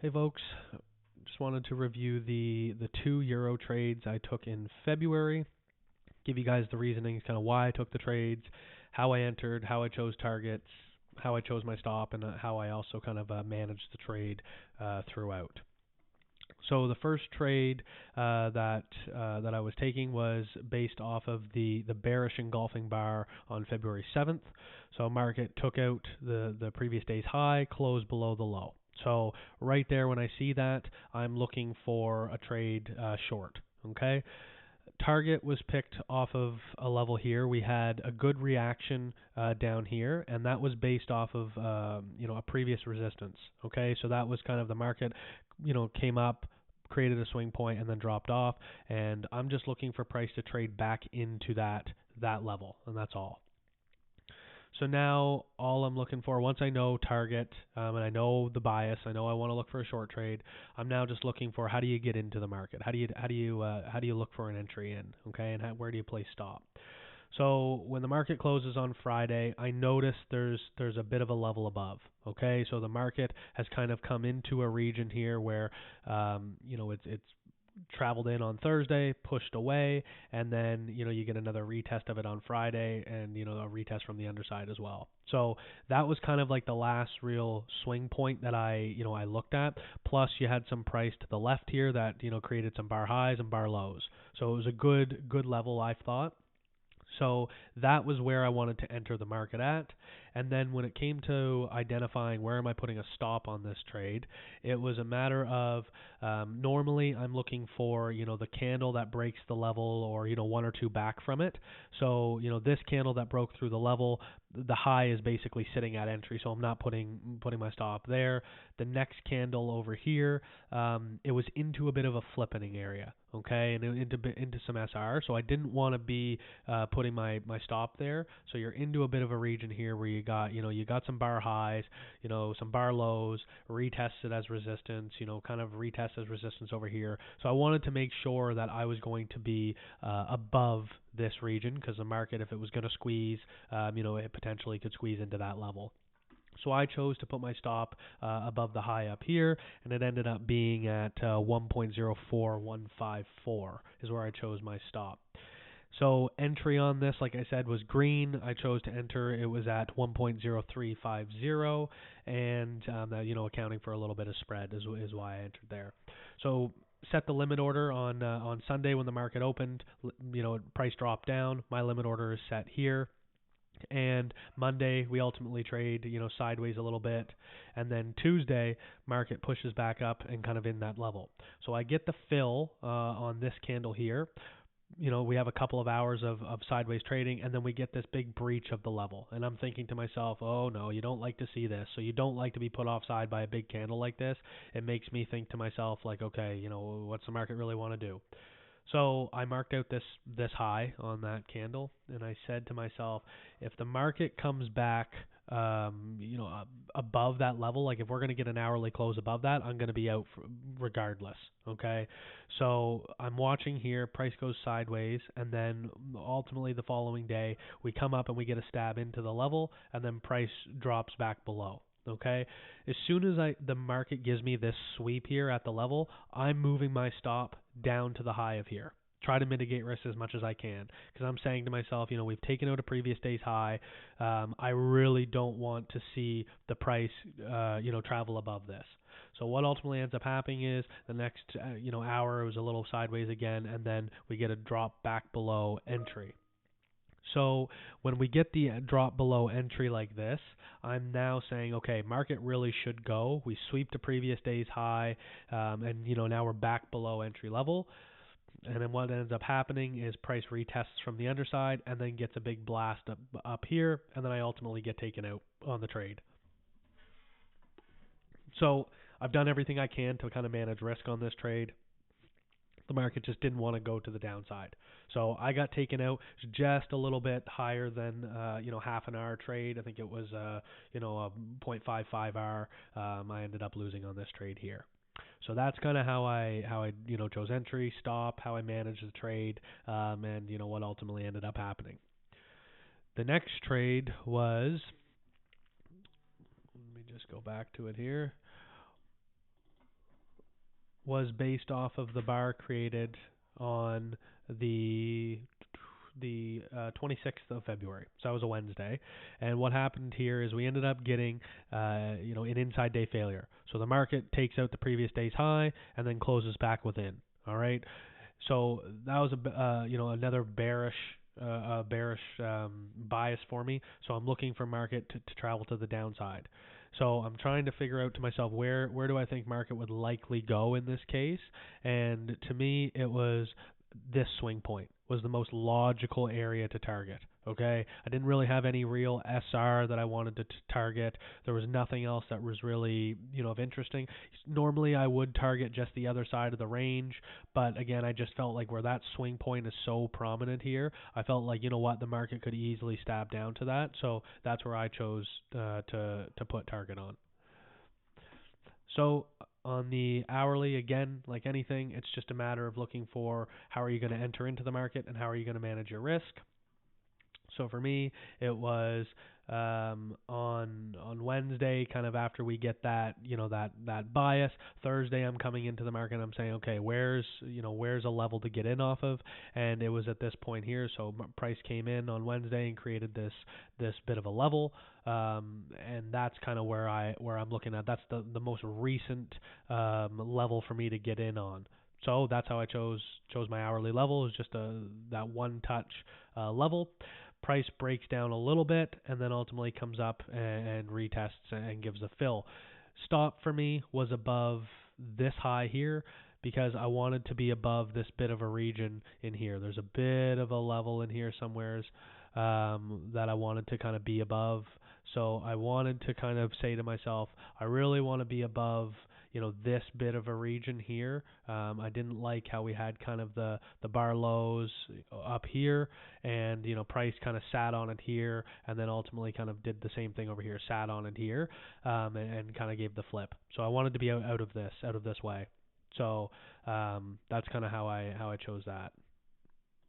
Hey folks, just wanted to review the two euro trades I took in February. Give you guys the reasonings, kind of why I took the trades, how I entered, how I chose targets, how I chose my stop, and how I also kind of managed the trade throughout. So the first trade that I was taking was based off of the bearish engulfing bar on February 7th. So market took out the previous day's high, closed below the low. So right there, when I see that, I'm looking for a trade short. Okay. Target was picked off of a level here. We had a good reaction down here, and that was based off of a previous resistance. Okay, so that was kind of the market, came up, created a swing point, and then dropped off. And I'm just looking for price to trade back into that level, and that's all. So now all I'm looking for, once I know target and I know the bias, I know I want to look for a short trade. I'm now just looking for how do you get into the market? How do you look for an entry in? Okay, and where do you place stop? So when the market closes on Friday, I notice there's a bit of a level above. Okay, so the market has kind of come into a region here where it's traveled in on Thursday, pushed away, and then you get another retest of it on Friday, and a retest from the underside as well. So that was kind of like the last real swing point that I looked at. Plus you had some price to the left here that created some bar highs and bar lows. So it was a good level, I thought. So that was where I wanted to enter the market at. And then when it came to identifying where am I putting a stop on this trade, it was a matter of normally I'm looking for the candle that breaks the level or one or two back from it. So this candle that broke through the level, the high is basically sitting at entry, so I'm not putting my stop there. The next candle over here, it was into a bit of a flippening area, okay, and into some SR. So I didn't want to be putting my stop there. So you're into a bit of a region here where you got some bar highs, some bar lows, retested as resistance, kind of retest as resistance over here. So I wanted to make sure that I was going to be above this region, because the market, if it was going to squeeze, it potentially could squeeze into that level. So I chose to put my stop above the high up here, and it ended up being at 1.04154 is where I chose my stop. So entry on this, like I said, was green. I chose to enter. It was at 1.0350, and accounting for a little bit of spread is why I entered there. So set the limit order on Sunday when the market opened. Price dropped down. My limit order is set here. And Monday we ultimately trade sideways a little bit, and then Tuesday market pushes back up and kind of in that level. So I get the fill on this candle here. We have a couple of hours of sideways trading, and then we get this big breach of the level. And I'm thinking to myself, oh no, you don't like to see this. So you don't like to be put offside by a big candle like this. It makes me think to myself, like, okay, what's the market really want to do? So I marked out this high on that candle, and I said to myself, if the market comes back, above that level, like if we're going to get an hourly close above that, I'm going to be out regardless. Okay, so I'm watching here. Price goes sideways, and then ultimately the following day we come up and we get a stab into the level, and then price drops back below. Okay, as soon as the market gives me this sweep here at the level, I'm moving my stop down to the high of here. Try to mitigate risk as much as I can, because I'm saying to myself, we've taken out a previous day's high. I really don't want to see the price, travel above this. So what ultimately ends up happening is the next, hour it was a little sideways again, and then we get a drop back below entry. So when we get the drop below entry like this, I'm now saying, okay, market really should go. We sweep the previous day's high, and now we're back below entry level. And then what ends up happening is price retests from the underside and then gets a big blast up here, and then I ultimately get taken out on the trade. So I've done everything I can to kind of manage risk on this trade. The market just didn't want to go to the downside. So I got taken out just a little bit higher than half an hour trade. I think it was a 0.55 hour. I ended up losing on this trade here. So that's kind of how I chose entry, stop, how I managed the trade, and what ultimately ended up happening. The next trade was, let me just go back to it here. was based off of the bar created on the 26th of February. So that was a Wednesday. And what happened here is we ended up getting an inside day failure. So the market takes out the previous day's high and then closes back within. All right. So that was another bearish bias for me. So I'm looking for market to travel to the downside. So I'm trying to figure out to myself where do I think market would likely go in this case, and to me it was this swing point was the most logical area to target. Okay, I didn't really have any real SR that I wanted to target. There was nothing else that was really of interesting. Normally I would target just the other side of the range, but again I just felt like where that swing point is so prominent here, I felt like the market could easily stab down to that. So that's where I chose to put target on. So on the hourly, again, like anything, it's just a matter of looking for how are you going to enter into the market and how are you going to manage your risk. So for me, it was on Wednesday, kind of after we get that that bias. Thursday, I'm coming into the market. I'm saying, okay, where's a level to get in off of? And it was at this point here. So price came in on Wednesday and created this bit of a level. And that's kind of where I'm looking at. That's the most recent level for me to get in on. So that's how I chose my hourly level. Is just that one touch level. Price breaks down a little bit and then ultimately comes up and retests and gives a fill. Stop for me was above this high here because I wanted to be above this bit of a region in here. There's a bit of a level in here somewheres that I wanted to kind of be above. So I wanted to kind of say to myself, I really want to be above this bit of a region here. I didn't like how we had kind of the bar lows up here, and price kind of sat on it here, and then ultimately kind of did the same thing over here, sat on it here, and kind of gave the flip. So I wanted to be out of this way. So that's kind of how I chose that.